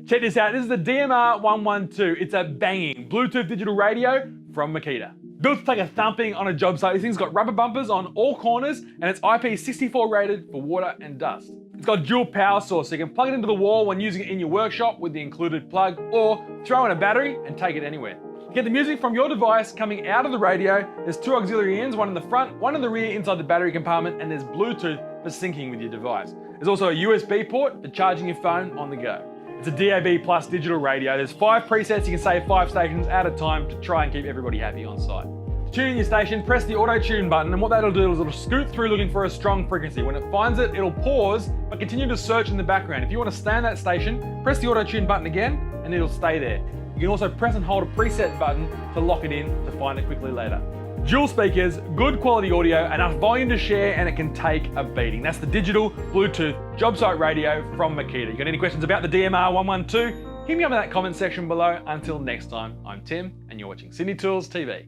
Check this out, this is the DMR112. It's a banging Bluetooth digital radio from Makita. Built to take a thumping on a job site, this thing's got rubber bumpers on all corners and it's IP64 rated for water and dust. It's got dual power source, so you can plug it into the wall when using it in your workshop with the included plug, or throw in a battery and take it anywhere. To get the music from your device coming out of the radio, there's two auxiliary ins, one in the front, one in the rear inside the battery compartment, and there's Bluetooth for syncing with your device. There's also a USB port for charging your phone on the go. It's a DAB plus digital radio. There's 5 presets, you can save 5 stations at a time to try and keep everybody happy on site. To tune in your station, press the auto tune button, and what that'll do is it'll scoot through looking for a strong frequency. When it finds it, it'll pause, but continue to search in the background. If you want to stay on that station, press the auto tune button again, and it'll stay there. You can also press and hold a preset button to lock it in to find it quickly later. Dual speakers, good quality audio, enough volume to share, and it can take a beating. That's the digital Bluetooth job site radio from Makita. You got any questions about the DMR112? Hit me up in that comment section below. Until next time, I'm Tim, and you're watching Sydney Tools TV.